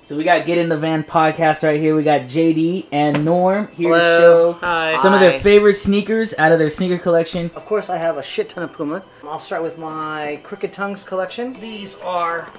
So we got Get in the Van podcast right here. We got JD and Norm here Hello. to show some of their Hi. favorite sneakers out of their sneaker collection. Of course, I have a shit ton of Puma. I'll start with my Crooked Tongues collection. These are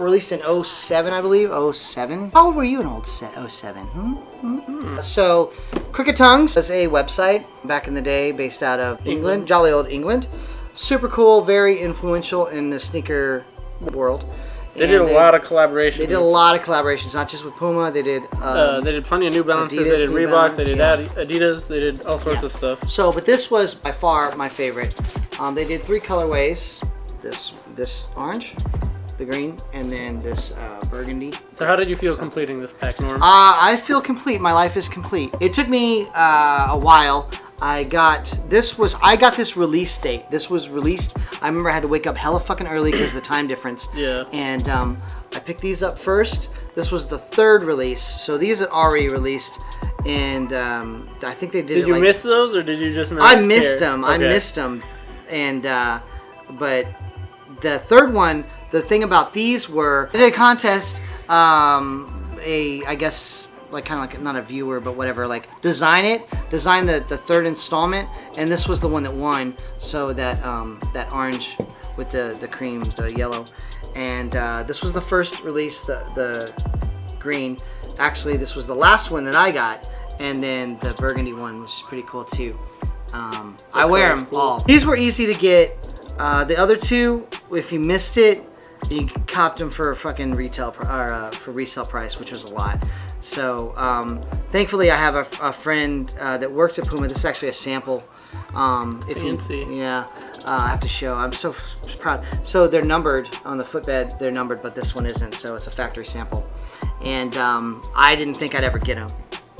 released in 07, I believe. 07? How old were you in 07? So, Crooked Tongues was a website back in the day based out of England, jolly old England. Super cool, very influential in the sneaker world. They did a lot of collaborations. They did a lot of collaborations, not just with Puma. They did plenty of New Balances. Adidas, they did New Reeboks. Balance, They did Adidas. They did all sorts of stuff. So, but this was by far my favorite. They did 3 colorways. This orange, the green, and then this burgundy. So how did you feel completing this pack, Norm? I feel complete. My life is complete. It took me a while. I got this release date. This was released. I remember I had to wake up hella fucking early because of the time difference. Yeah. And I picked these up first. This was the 3rd release. So these had already released, and I think they did. Did you miss those, or did you just not I missed care? them. Okay. I missed them, and but the 3rd one. The thing about these were they did a contest. I guess. Like kind of like not a viewer, but whatever. Like design the 3rd installment, and this was the one that won. So that that orange with the cream, the yellow, and this was the first release, the green. Actually, this was the last one that I got, and then the burgundy one, which is pretty cool too. I wear them all. These were easy to get. The other 2, if you missed it, you copped them for a fucking retail for resale price, which was a lot. So thankfully, I have a friend that works at Puma. This is actually a sample. I have to show. I'm so proud. So they're numbered on the footbed. They're numbered, but this one isn't. So it's a factory sample. And I didn't think I'd ever get them.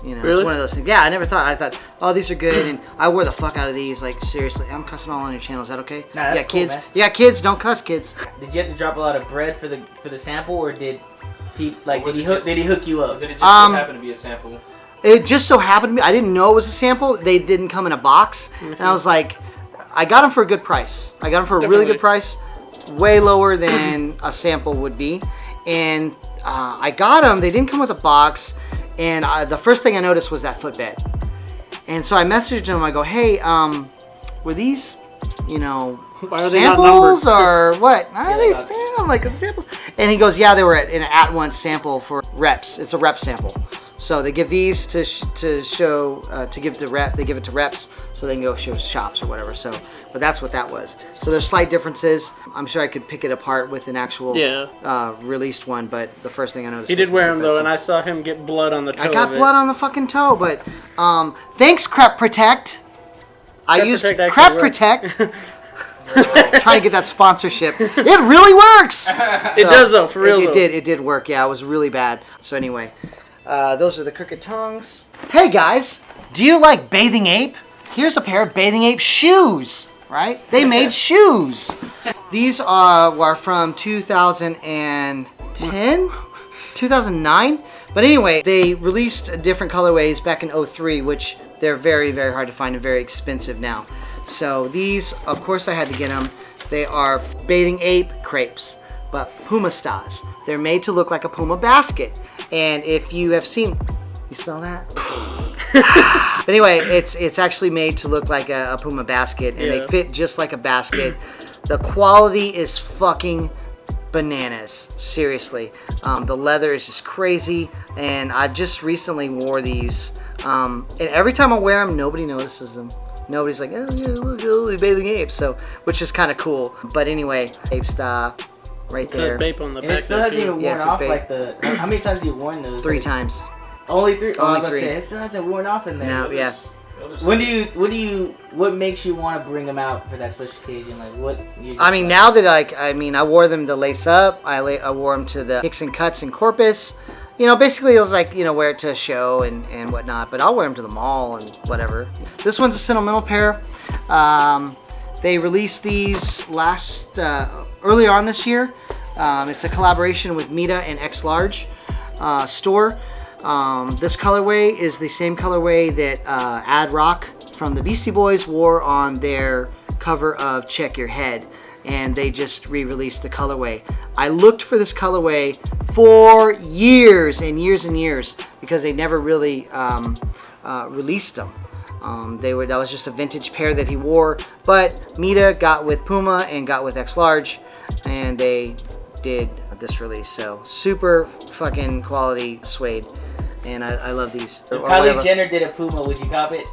You know, really? It's one of those things. Yeah, I never thought. I thought, oh, these are good, and I wore the fuck out of these. Like seriously, I'm cussing all on your channel. Is that okay? Nah, that's you got cool, kids. man. You got kids. Don't cuss, kids. Did you have to drop a lot of bread for the sample, or did he hook you up? Did it just so happen to be a sample? It just so happened to me. I didn't know it was a sample. They didn't come in a box, and I was like, I got them for a good price. I got them for a really good price, way lower than a sample would be, and I got them. They didn't come with a box. And the first thing I noticed was that footbed. And so I messaged him. I go, hey, were these, samples or what? I'm like, samples. And he goes, yeah, they were in an at-once sample for reps. It's a rep sample. So they give these to show, to give to rep. They give it to reps so they can go show shops or whatever. So, but that's what that was. So there's slight differences. I'm sure I could pick it apart with an actual released one, but the first thing I noticed. He did wear them though, and I saw him get blood on the toe. I got blood on the fucking toe, but thanks, Crep Protect. I used Crep Protect. Trying to get that sponsorship. It really works. It does though, for real. It did work. Yeah, it was really bad. So anyway, those are the Crooked Tongues. Hey guys, do you like Bathing Ape? Here's a pair of Bathing Ape shoes. Right? They made shoes. These were from 2010, 2009. But anyway, they released different colorways back in 03, which they're very, very hard to find and very expensive now. So these, of course, I had to get them. They are Bathing Ape crepes, but Puma styles. They're made to look like a Puma basket. And if you have seen, you smell that? But anyway, it's actually made to look like a Puma basket, and they fit just like a basket. The quality is fucking bananas, seriously. The leather is just crazy, and I just recently wore these, and every time I wear them, nobody notices them. Nobody's like, oh yeah, look, Bathing Ape. So, which is kind of cool. But anyway, Ape style, right there. Bape on the And back it still hasn't even worn off Bape. like the. How many times have you worn those? 3 times. Only 3. Only I was 3. Say, it still hasn't worn off in there. No, yeah. What makes you want to bring them out for that special occasion? Like what? I mean, now that I wore them to lace up. I wore them to the kicks and cuts and Corpus. Basically it was like, wear it to a show and whatnot. But I'll wear them to the mall and whatever. This one's a sentimental pair. They released these earlier on this year. It's a collaboration with Mita and X Large store. This colorway is the same colorway that Ad Rock from the Beastie Boys wore on their cover of Check Your Head. and they just re-released the colorway. I looked for this colorway for years and years and years because they never really released them. That was just a vintage pair that he wore, but Mita got with Puma and got with X Large, and they did this release. So super fucking quality suede, and I love these. If Kylie Jenner did a Puma, would you cop it?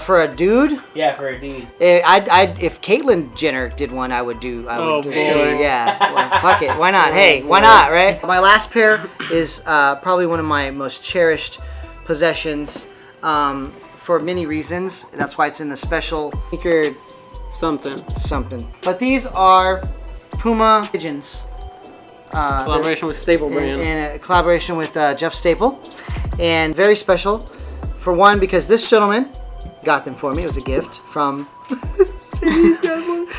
For a dude? Yeah, for a dude. If Caitlyn Jenner did one, I would do. boy. Yeah. Well, fuck it. Why not? Hey, why not? Right. My last pair is probably one of my most cherished possessions. For many reasons. That's why it's in the special sneaker something. But these are Puma Pigeons. Collaboration with Staple brand. And a collaboration with Jeff Staple. And very special. For one, because this gentleman got them for me. It was a gift from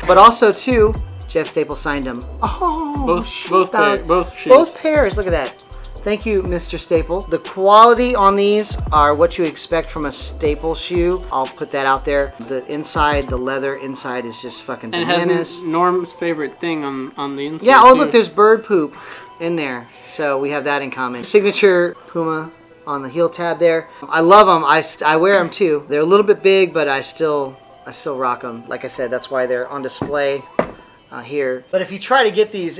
But also two, Jeff Staple signed them. Oh, both pairs. Look at that. Thank you, Mr. Staple. The quality on these are what you expect from a Staple shoe. I'll put that out there. The inside, the leather inside is just fucking bananas. And it has Norm's favorite thing on the inside. Yeah, look, there's bird poop in there. So we have that in common. Signature Puma on the heel tab there. I love them. I wear them too. They're a little bit big, but I still rock them. Like I said, that's why they're on display. Here, but if you try to get these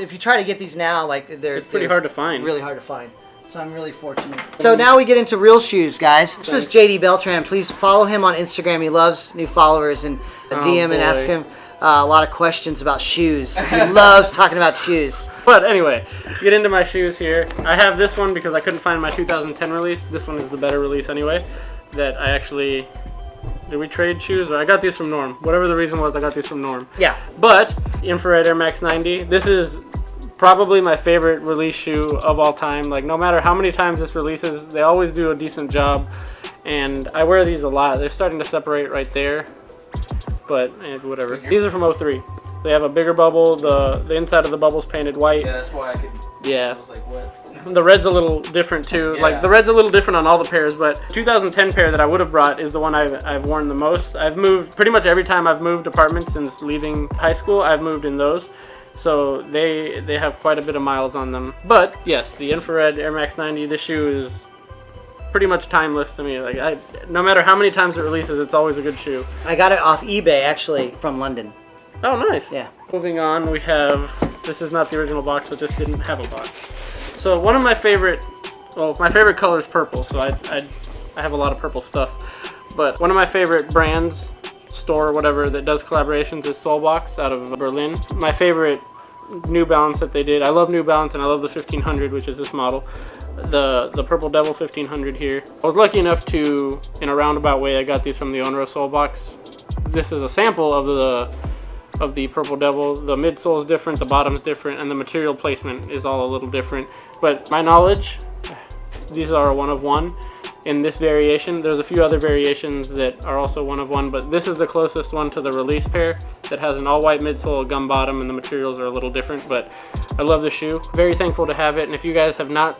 now, like it's pretty hard to find. Really hard to find. So I'm really fortunate. So now we get into real shoes, guys. This is JD Beltran. Please follow him on Instagram. He loves new followers, and DM and ask him a lot of questions about shoes. He loves talking about shoes. But anyway, get into my shoes here. I have this one because I couldn't find my 2010 release. This one is the better release anyway. That I actually. Did we trade shoes? Or I got these from Norm. Whatever the reason was, I got these from Norm. Yeah. But Infrared Air Max 90. This is probably my favorite release shoe of all time. Like, no matter how many times this releases, they always do a decent job. And I wear these a lot. They're starting to separate right there. But whatever. These are from 03. They have a bigger bubble. The inside of the bubble's painted white. Yeah, that's why I could. Yeah. I was like, what? The red's a little different too. Yeah. Like the red's a little different on all the pairs, but 2010 pair that I would have brought is the one I've worn the most. I've moved pretty much every time I've moved apartments since leaving high school. I've moved in those, so they have quite a bit of miles on them. But yes, the Infrared Air Max 90. This shoe is pretty much timeless to me. Like no matter how many times it releases, it's always a good shoe. I got it off eBay actually from London. Oh, nice. Yeah. Moving on, we have. This is not the original box, but this didn't have a box. So one of my favorite color is purple, so I have a lot of purple stuff. But one of my favorite brands, store or whatever, that does collaborations is Soulbox out of Berlin. My favorite New Balance that they did, I love New Balance and I love the 1500, which is this model. The Purple Devil 1500 here. I was lucky enough to, in a roundabout way, I got these from the owner of Soulbox. This is a sample of the Purple Devil. The midsole is different, the bottom's different, and the material placement is all a little different. But my knowledge, these are a one of one in this variation. There's a few other variations that are also one of one, but this is the closest one to the release pair that has an all white midsole, a gum bottom, and the materials are a little different. But I love the shoe. Very thankful to have it. And if you guys have not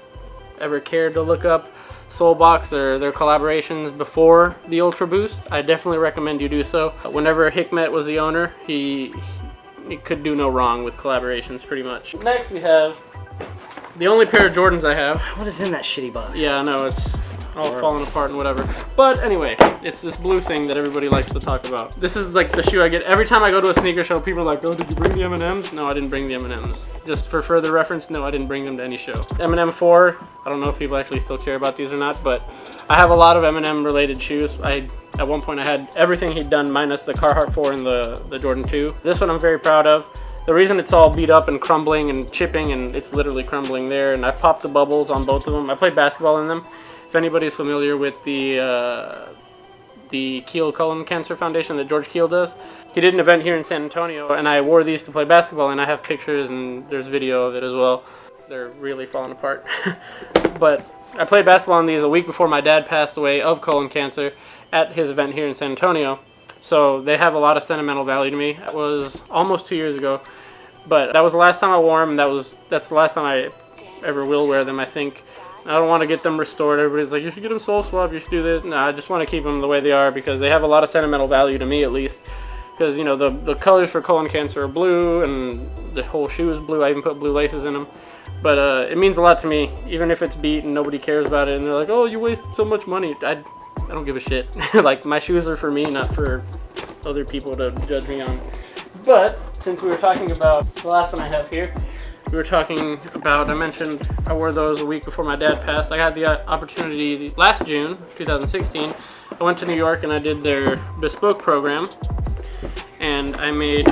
ever cared to look up Soulbox or their collaborations before the Ultra Boost, I definitely recommend you do so. Whenever Hikmet was the owner, he could do no wrong with collaborations pretty much. Next we have the only pair of Jordans I have. What is in that shitty box? Yeah, I know, it's all falling apart and whatever. But anyway, it's this blue thing that everybody likes to talk about. This is like the shoe I get every time I go to a sneaker show. People are like, oh, did you bring the M&Ms? No, I didn't bring the M&Ms. Just for further reference, no, I didn't bring them to any show. M&M 4, I don't know if people actually still care about these or not, but I have a lot of M&M related shoes. At one point I had everything he'd done minus the Carhartt 4 and the Jordan 2. This one I'm very proud of. The reason it's all beat up and crumbling and chipping, and it's literally crumbling there, and I popped the bubbles on both of them. I played basketball in them. If anybody's familiar with the Keele Colon Cancer Foundation that George Keele does, he did an event here in San Antonio, and I wore these to play basketball, and I have pictures and there's video of it as well. They're really falling apart. But I played basketball in these a week before my dad passed away of colon cancer at his event here in San Antonio. So they have a lot of sentimental value to me. That was almost 2 years ago. But that was the last time I wore them, and that's the last time I ever will wear them, I think. I don't want to get them restored. Everybody's like, you should get them soul swap, you should do this. No, I just want to keep them the way they are because they have a lot of sentimental value to me, at least. because you know the colors for colon cancer are blue, and the whole shoe is blue. I even put blue laces in them. But it means a lot to me, even if it's beat and nobody cares about it, and they're like, "Oh, you wasted so much money." I don't give a shit. Like, my shoes are for me, not for other people to judge me on. But since we were talking about the last one I have here, we were talking about, I mentioned I wore those a week before my dad passed. I had the opportunity last June, 2016. I went to New York and I did their bespoke program, and I made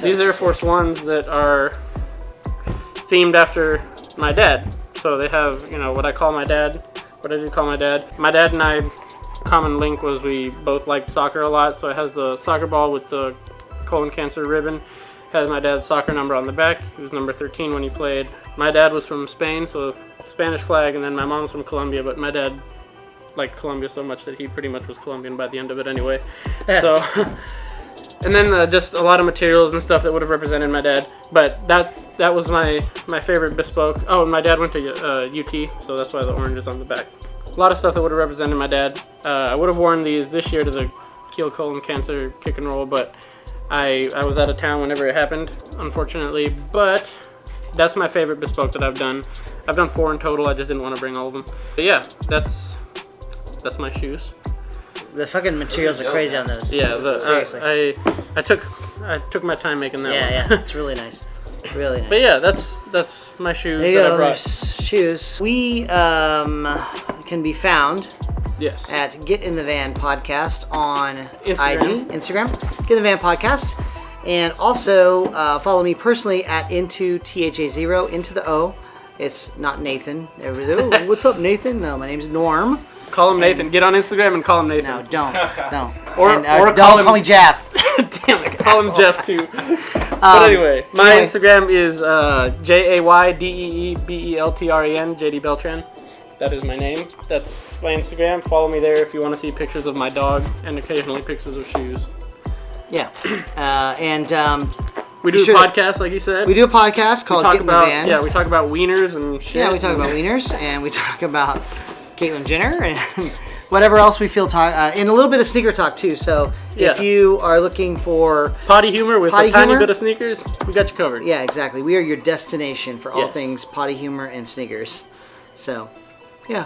these Air Force Ones that are themed after my dad. So they have, you know, what I call my dad, what I did call my dad. My dad and I, common link was we both liked soccer a lot, so it has the soccer ball with the colon cancer ribbon. Has my dad's soccer number on the back. He was number 13 when he played. My dad was from Spain, so Spanish flag, and then my mom's from Colombia, but my dad liked Colombia so much that he pretty much was Colombian by the end of it anyway. So, and then just a lot of materials and stuff that would have represented my dad. But that was my favorite bespoke. Oh, and my dad went to UT, so that's why the orange is on the back. A lot of stuff that would have represented my dad. I would have worn these this year to the Keel colon cancer kick and roll, but I was out of town whenever it happened, unfortunately. But that's my favorite bespoke that I've done. I've done 4 in total. I just didn't want to bring all of them. But yeah, that's my shoes. The fucking materials are crazy on those. Yeah, seriously. I took my time making that one. Yeah, it's really nice. Really nice. But yeah, that's my shoes There you that go, I brought. shoes. We can be found Yes. at Get in the Van Podcast on Instagram. Instagram. Get in the Van Podcast. And also follow me personally at into THA0, into the O. It's not Nathan. Oh, what's up, Nathan? No, my name's Norm. Call him Nathan. Get on Instagram and call him Nathan. No, don't. Or don't call him- call me Jeff. Damn it, call him Jeff too. But anyway, my Instagram is JAYDEEBELTREN, JD Beltran. That is my name. That's my Instagram. Follow me there if you want to see pictures of my dog and occasionally pictures of shoes. Yeah. We do a Sure. podcast, like you said. We do a podcast called talk Get in the about Van. we talk about wieners and shit. Yeah, we talk about wieners, and we talk about Caitlyn Jenner, and whatever else we feel and a little bit of sneaker talk too. So Yeah. if you are looking for potty humor with Potty a tiny humor? bit of sneakers, we got you covered. yeah, exactly, we are your destination for all Yes. things potty humor and sneakers. So, yeah.